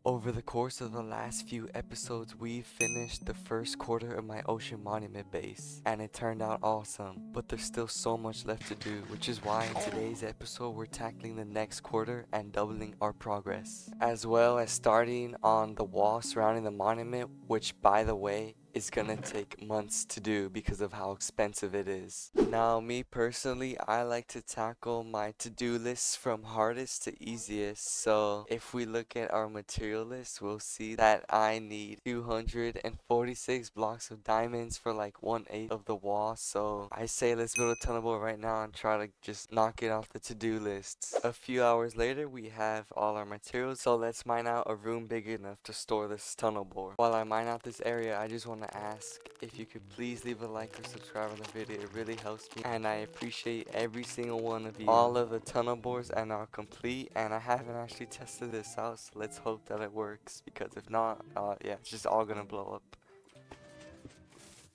Over the course of the last few episodes, we've finished the first quarter of my ocean monument base, and it turned out awesome, but there's still so much left to do, which is why in today's episode we're tackling the next quarter and doubling our progress, as well as starting on the wall surrounding the monument, which by the way is gonna take months to do because of how expensive it is. Now, me personally, I like to tackle my to-do lists from hardest to easiest. So if we look at our material list, we'll see that I need 246 blocks of diamonds for like 1/8 of the wall. So I say let's build a tunnel board right now and try to just knock it off the to-do list. A few hours later, we have all our materials. So let's mine out a room big enough to store this tunnel board. While I mine out this area, I just want to ask if you could please leave a like or subscribe on the video. It really helps me, and I appreciate every single one of you. All of the tunnel boards are now complete, and I haven't actually tested this out, so let's hope that it works, because if not, yeah, it's just all gonna blow up.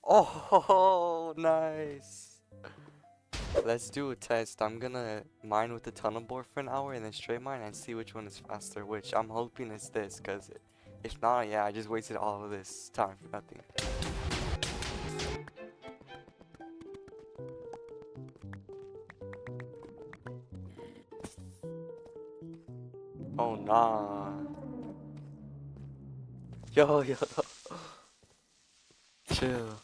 Oh, nice. Let's do a test. I'm gonna mine with the tunnel board for an hour and then straight mine and see which one is faster, which I'm hoping is this, because if not, yeah, I just wasted all of this time for nothing. Oh, nah. Yo. Chill.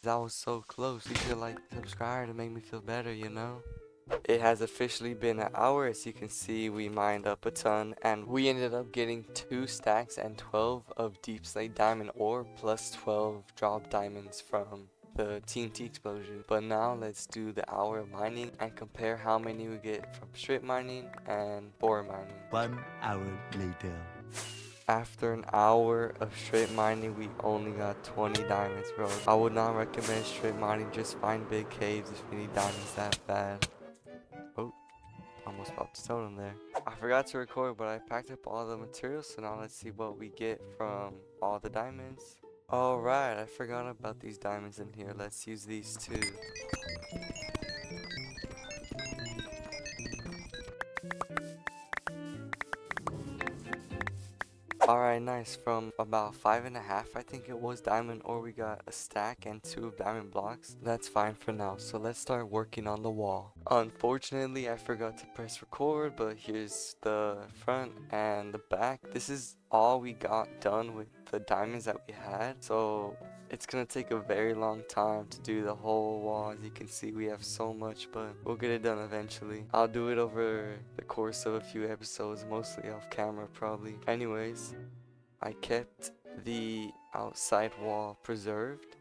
That was so close. You should like, subscribe to make me feel better, you know? It has officially been an hour. As you can see, we mined up a ton, and we ended up getting 2 stacks and 12 of deep slate diamond ore plus 12 drop diamonds from the TNT explosion. But now let's do the hour of mining and compare how many we get from straight mining and bore mining. 1 hour later. After an hour of straight mining, we only got 20 diamonds, bro. I would not recommend straight mining. Just find big caves if you need diamonds that bad. Oh, almost popped a totem there. I forgot to record, but I packed up all the materials, so now let's see what we get from all the diamonds. Alright, I forgot about these diamonds in here. Let's use these too. Alright, nice. From about 5.5, I think it was diamond ore, we got a stack and 2 diamond blocks. That's fine for now, so let's start working on the wall. Unfortunately, I forgot to press record, but here's the front and the back. This is all we got done with the diamonds that we had, so it's gonna take a very long time to do the whole wall. As you can see, we have so much, but we'll get it done eventually. I'll do it over the course of a few episodes, mostly off camera probably. Anyways, I kept the outside wall preserved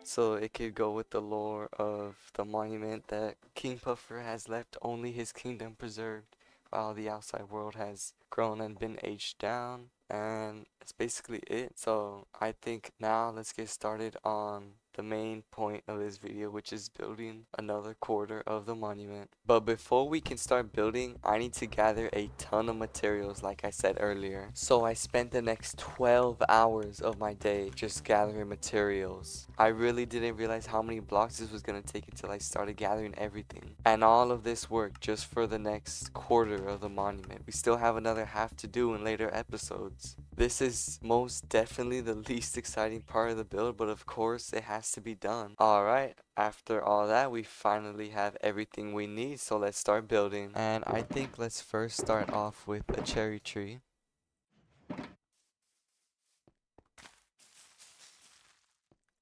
so it could go with the lore of the monument that King Puffer has left only his kingdom preserved, while the outside world has grown and been aged down. And that's basically it. So I think now let's get started on the main point of this video, which is building another quarter of the monument. But before we can start building, I need to gather a ton of materials, like I said earlier. So I spent the next 12 hours of my day just gathering materials. I really didn't realize how many blocks this was gonna take until I started gathering everything. And all of this work just for the next quarter of the monument. We still have another half to do in later episodes. This is most definitely the least exciting part of the build, but of course it has to be done. Alright, after all that, we finally have everything we need, so let's start building. And I think let's first start off with a cherry tree.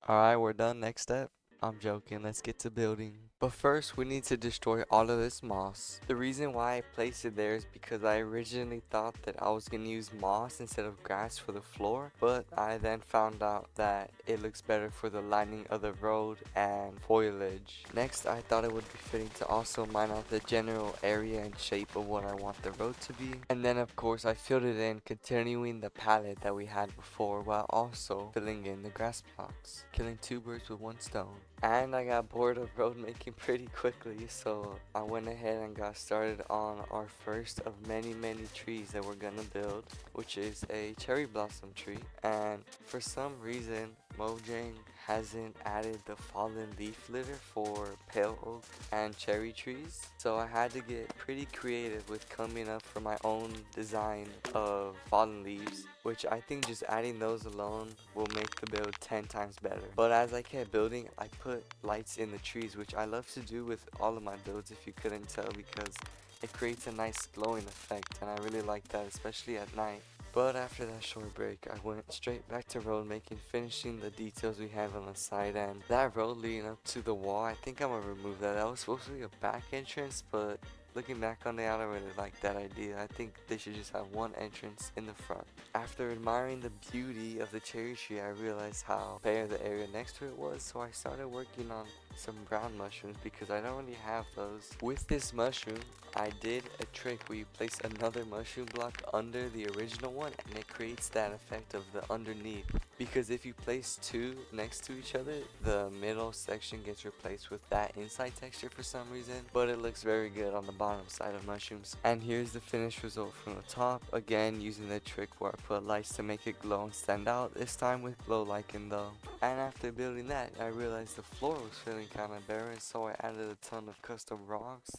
Alright, we're done. Next step. I'm joking, let's get to building. But first, we need to destroy all of this moss. The reason why I placed it there is because I originally thought that I was going to use moss instead of grass for the floor, but I then found out that it looks better for the lining of the road and foliage. Next, I thought it would be fitting to also mine out the general area and shape of what I want the road to be. And then of course, I filled it in, continuing the palette that we had before, while also filling in the grass blocks, killing 2 birds with 1 stone. And I got bored of road making pretty quickly, so I went ahead and got started on our first of many trees that we're gonna build, which is a cherry blossom tree. And for some reason, Mojang hasn't added the fallen leaf litter for pale oak and cherry trees, so I had to get pretty creative with coming up for my own design of fallen leaves, which I think just adding those alone will make the build 10 times better. But as I kept building, I put lights in the trees, which I love to do with all of my builds if you couldn't tell, because it creates a nice glowing effect and I really like that, especially at night. But after that short break, I went straight back to road making, finishing the details we have on the side, and that road leading up to the wall, I think I'm gonna remove that. That was supposed to be a back entrance, but looking back on it, I don't really like that idea. I think they should just have one entrance in the front. After admiring the beauty of the cherry tree, I realized how bare the area next to it was, so I started working on some brown mushrooms because I don't really have those. With this mushroom, I did a trick where you place another mushroom block under the original one and it creates that effect of the underneath. Because if you place two next to each other, the middle section gets replaced with that inside texture for some reason, but it looks very good on the bottom side of mushrooms. And here's the finished result from the top, again using the trick where I put lights to make it glow and stand out, this time with glow lichen though. And after building that, I realized the floor was feeling kinda barren, so I added a ton of custom rocks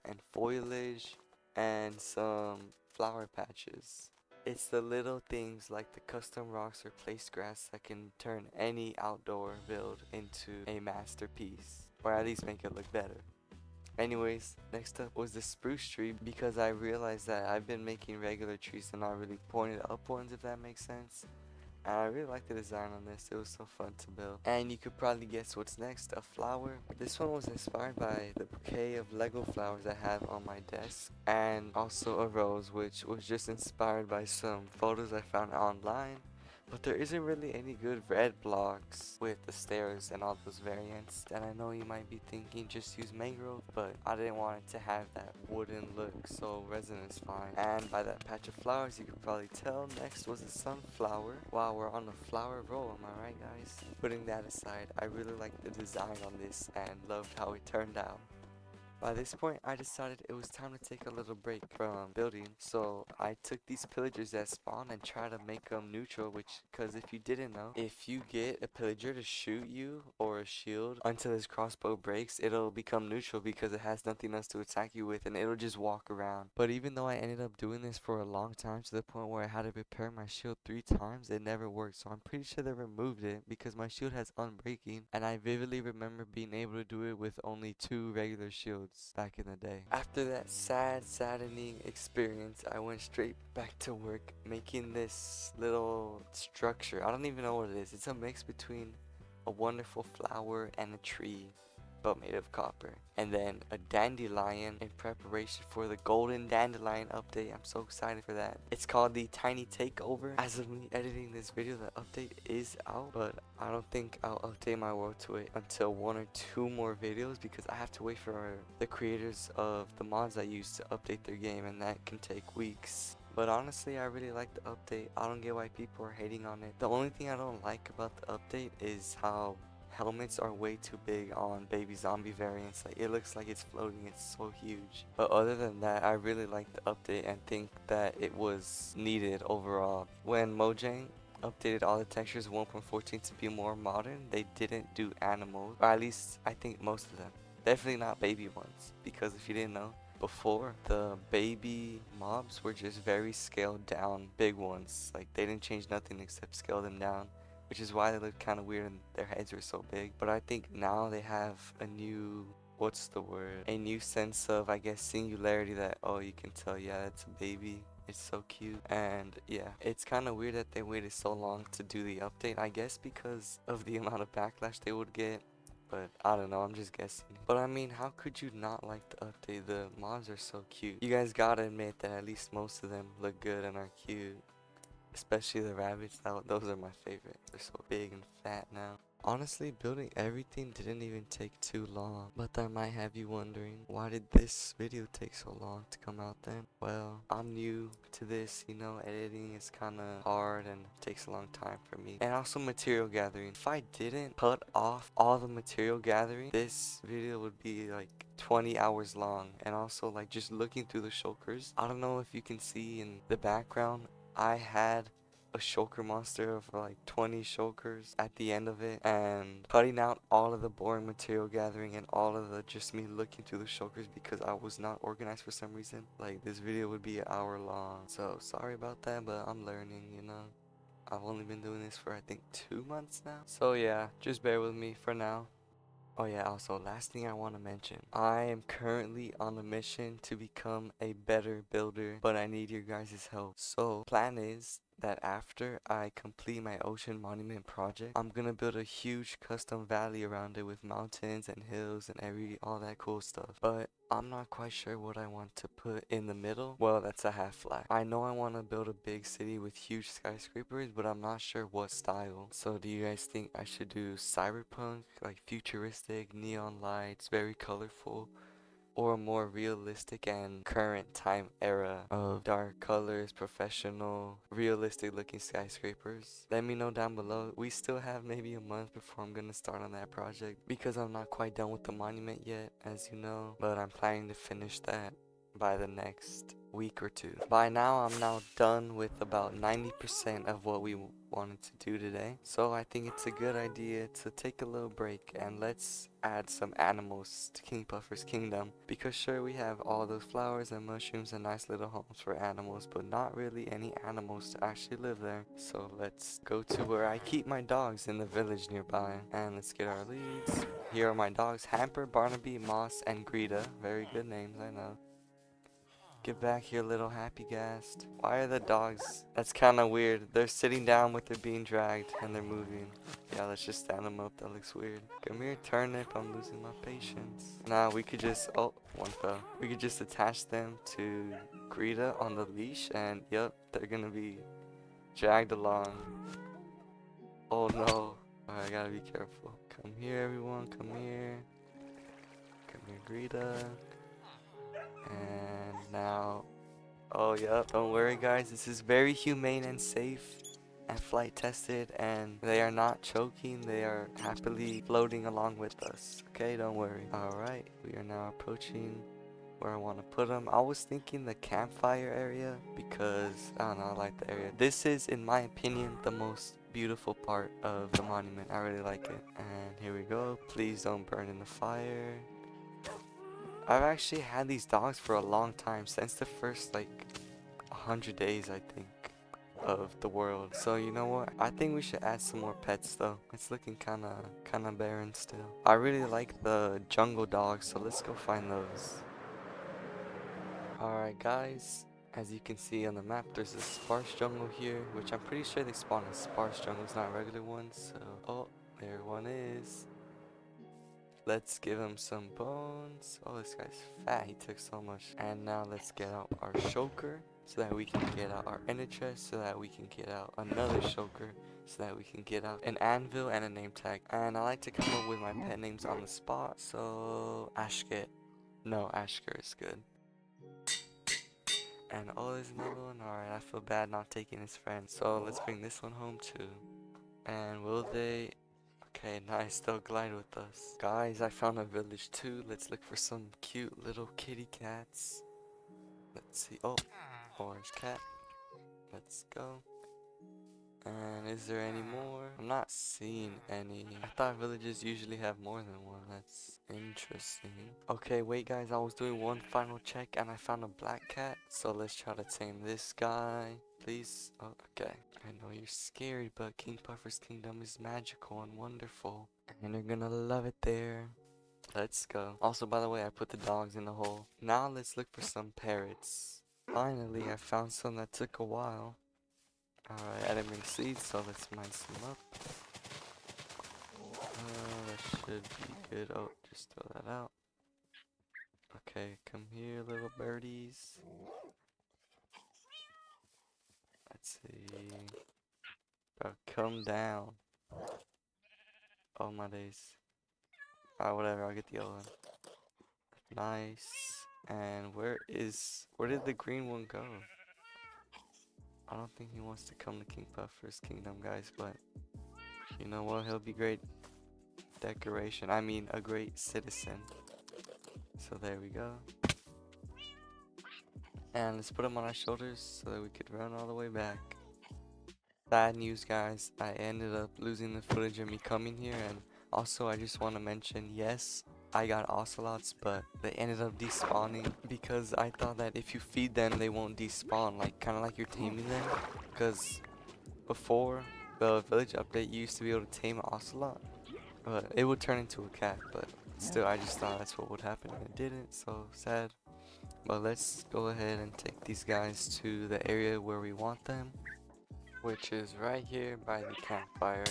and foliage and some flower patches. It's the little things like the custom rocks or placed grass that can turn any outdoor build into a masterpiece, or at least make it look better. Anyways, next up was the spruce tree, because I realized that I've been making regular trees and not really pointed up ones, if that makes sense. And I really like the design on this, it was so fun to build. And you could probably guess what's next, a flower. This one was inspired by the bouquet of Lego flowers I have on my desk, and also a rose, which was just inspired by some photos I found online. But there isn't really any good red blocks with the stairs and all those variants. And I know you might be thinking just use mangrove, but I didn't want it to have that wooden look, so resin is fine. And by that patch of flowers, you could probably tell next was a sunflower. Wow, we're on a flower roll, am I right guys? Putting that aside, I really liked the design on this and loved how it turned out. By this point, I decided it was time to take a little break from building, so I took these pillagers that spawn and tried to make them neutral, because if you didn't know, if you get a pillager to shoot you or a shield until his crossbow breaks, it'll become neutral because it has nothing else to attack you with and it'll just walk around. But even though I ended up doing this for a long time, to the point where I had to repair my shield 3 times, it never worked, so I'm pretty sure they removed it because my shield has unbreaking, and I vividly remember being able to do it with only 2 regular shields back in the day. After that saddening experience, I went straight back to work making this little structure. I don't even know what it is. It's a mix between a wonderful flower and a tree, but made of copper. And then a dandelion in preparation for the golden dandelion update. I'm so excited for that. It's called the Tiny Takeover. As of me editing this video, the update is out, but I don't think I'll update my world to it until 1 or 2 more videos, because I have to wait for the creators of the mods I use to update their game, and that can take weeks. But honestly, I really like the update. I don't get why people are hating on it. The only thing I don't like about the update is how helmets are way too big on baby zombie variants. Like, it looks like it's floating, it's so huge. But other than that, I really like the update and think that it was needed overall. When Mojang updated all the textures 1.14 to be more modern, they didn't do animals, or at least I think most of them. Definitely not baby ones, because if you didn't know, before, the baby mobs were just very scaled down big ones. Like, they didn't change nothing except scale them down, which is why they look kind of weird and their heads were so big. But I think now they have a new, what's the word, a new sense of, I guess, singularity, that, oh, you can tell, yeah, it's a baby. It's so cute. And yeah, it's kind of weird that they waited so long to do the update, I guess because of the amount of backlash they would get. But I don't know, I'm just guessing. But I mean, how could you not like the update? The mobs are so cute. You guys gotta admit that at least most of them look good and are cute. Especially the rabbits, those are my favorite. They're so big and fat now. Honestly, building everything didn't even take too long. But that might have you wondering, why did this video take so long to come out then? Well, I'm new to this, you know, editing is kinda hard and takes a long time for me. And also material gathering. If I didn't cut off all the material gathering, this video would be like 20 hours long. And also, like, just looking through the shulkers, I don't know if you can see in the background, I had a shulker monster of like 20 shulkers at the end of it, and cutting out all of the boring material gathering and all of the just me looking through the shulkers because I was not organized for some reason. Like, this video would be an hour long, so sorry about that, but I'm learning, you know. I've only been doing this for I think 2 months now, so yeah, just bear with me for now. Oh yeah, also last thing I want to mention, I am currently on a mission to become a better builder, but I need your guys' help. So plan is that after I complete my ocean monument project, I'm gonna build a huge custom valley around it with mountains and hills and all that cool stuff. But I'm not quite sure what I want to put in the middle. Well, that's a half flat. I know I want to build a big city with huge skyscrapers, but I'm not sure what style. So do you guys think I should do cyberpunk, like futuristic, neon lights, very colorful? Or a more realistic and current time era of dark colors, professional, realistic looking skyscrapers? Let me know down below. We still have maybe a month before I'm gonna start on that project because I'm not quite done with the monument yet, as you know, but I'm planning to finish that by the next week or two. By now, I'm now done with about 90% of what we wanted to do today. So I think it's a good idea to take a little break and let's add some animals to King Puffer's kingdom. Because sure, we have all those flowers and mushrooms and nice little homes for animals, but not really any animals to actually live there. So let's go to where I keep my dogs in the village nearby. And let's get our leads. Here are my dogs, Hamper, Barnaby, Moss, and Greta. Very good names, I know. Get back here, little happy ghast. Why are the dogs? That's kind of weird. They're sitting down but they're being dragged and they're moving. Yeah, let's just stand them up. That looks weird. Come here, turnip. I'm losing my patience. Nah, we could just... Oh, one fell. We could just attach them to Greta on the leash and yep, they're gonna be dragged along. Oh no. Alright, I gotta be careful. Come here, everyone. Come here. Come here, Greta. And now... Oh, yep. Don't worry, guys. This is very humane and safe and flight tested, and they are not choking. They are happily floating along with us. Okay, don't worry. Alright, we are now approaching where I want to put them. I was thinking the campfire area because, I don't know, I like the area. This is, in my opinion, the most beautiful part of the monument. I really like it. And here we go. Please don't burn in the fire. I've actually had these dogs for a long time, since the first like 100 days I think of the world. So you know what, I think we should add some more pets though. It's looking kinda barren still. I really like the jungle dogs, so let's go find those. Alright guys, as you can see on the map, there's a sparse jungle here, which I'm pretty sure they spawn in sparse jungles, not regular ones. So, oh, there one is. Let's give him some bones. Oh, this guy's fat. He took so much. And now let's get out our shulker so that we can get out our ender chest, so that we can get out another shulker, so that we can get out an anvil and a name tag. And I like to come up with my pet names on the spot. So Ashket. No, Ashker is good. And oh, there's another one. Alright, I feel bad not taking his friend. So let's bring this one home too. And will they... Okay, nice, they'll glide with us. Guys, I found a village too. Let's look for some cute little kitty cats. Let's see. Oh, orange cat. Let's go. And is there any more? I'm not seeing any. I thought villages usually have more than one. That's interesting. Okay, wait guys, I was doing one final check and I found a black cat. So let's try to tame this guy. Please. Oh, okay. I know you're scary, but King Puffer's kingdom is magical and wonderful. And you're gonna love it there. Let's go. Also, by the way, I put the dogs in the hole. Now let's look for some parrots. Finally, I found some that took a while. Alright, I didn't bring seeds, so let's mine some up. That should be good. Oh, just throw that out. Okay, come here, little birdies. Let's see. Bro, come down. Oh my days. Alright, whatever, I'll get the yellow one. Nice. And where did the green one go? I don't think he wants to come to King Puffer's kingdom, guys, but you know what? He'll be great decoration. I mean, a great citizen. So there we go. And let's put him on our shoulders so that we could run all the way back. Bad news, guys. I ended up losing the footage of me coming here, and also I just want to mention, yes, I got ocelots, but they ended up despawning because I thought that if you feed them, they won't despawn, like kind of like you're taming them. Because before the village update, you used to be able to tame an ocelot, but it would turn into a cat. But still, I just thought that's what would happen, and it didn't. So sad. But let's go ahead and take these guys to the area where we want them, which is right here by the campfire.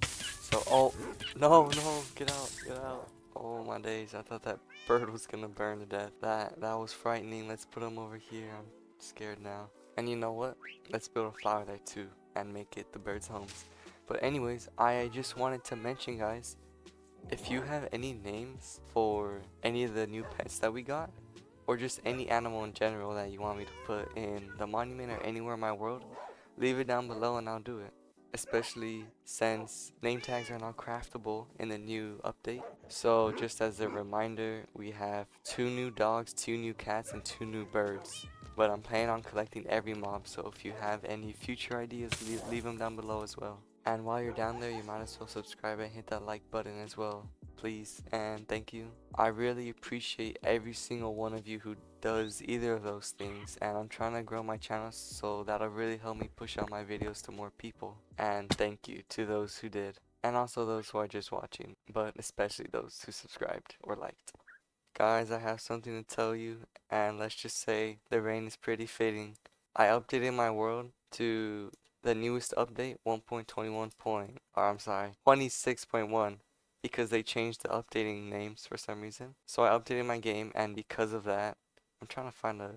So, oh, no, get out, get out. Oh my days, I thought that bird was gonna burn to death. That was frightening. Let's put him over here. I'm scared now. And you know what? Let's build a flower there too and make it the birds' homes. But anyways, I just wanted to mention, guys, if you have any names for any of the new pets that we got, or just any animal in general that you want me to put in the monument or anywhere in my world, leave it down below and I'll do it. Especially since name tags are now craftable in the new update. So just as a reminder, we have 2 new dogs, 2 new cats, and 2 new birds. But I'm planning on collecting every mob, so if you have any future ideas, leave them down below as well. And while you're down there, you might as well subscribe and hit that like button as well, please, and thank you. I really appreciate every single one of you who does either of those things, and I'm trying to grow my channel, so that'll really help me push out my videos to more people. And thank you to those who did, and also those who are just watching, but especially those who subscribed or liked. Guys, I have something to tell you, and let's just say the rain is pretty fitting. I updated my world to the newest update, 1.21 point, or I'm sorry, 26.1, because they changed the updating names for some reason. So I updated my game, and because of that, I'm trying to find a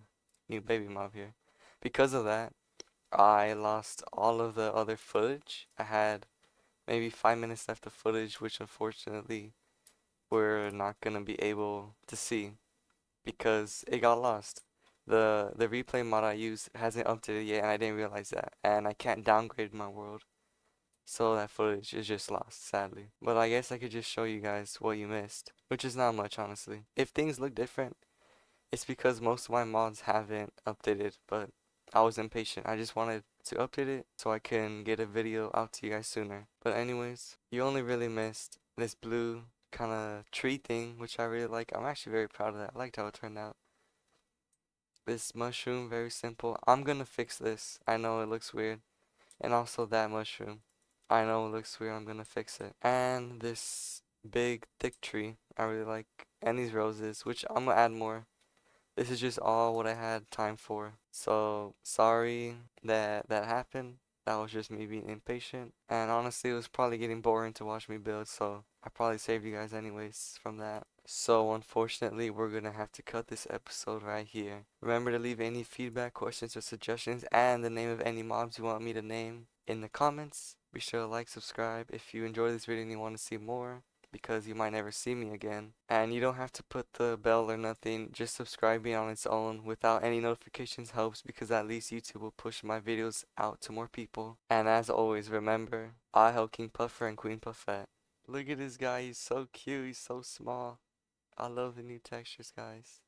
new baby mob here. Because of that, I lost all of the other footage. I had maybe 5 minutes left of footage, which unfortunately we're not gonna be able to see because it got lost. The replay mod I use hasn't updated yet, and I didn't realize that. And I can't downgrade my world, so that footage is just lost, sadly. But I guess I could just show you guys what you missed, which is not much, honestly. If things look different, it's because most of my mods haven't updated, but I was impatient. I just wanted to update it so I can get a video out to you guys sooner. But anyways, you only really missed this blue kind of tree thing, which I really like. I'm actually very proud of that. I liked how it turned out. This mushroom, very simple. I'm gonna fix this. I know it looks weird. And also that mushroom. I know it looks weird. I'm gonna fix it. And this big thick tree. I really like. And these roses, which I'm gonna add more. This is just all what I had time for. So sorry that that happened. That was just me being impatient. And honestly, it was probably getting boring to watch me build, so I probably saved you guys anyways from that. So unfortunately, we're gonna have to cut this episode right here. Remember to leave any feedback, questions, or suggestions, and the name of any mobs you want me to name in the comments. Be sure to like, subscribe if you enjoyed this video and you want to see more, because you might never see me again. And you don't have to put the bell or nothing, just subscribing on its own without any notifications helps, because at least YouTube will push my videos out to more people. And as always, remember, I help King Puffer and Queen Puffette. Look at this guy, he's so cute, he's so small. I love the new textures, guys.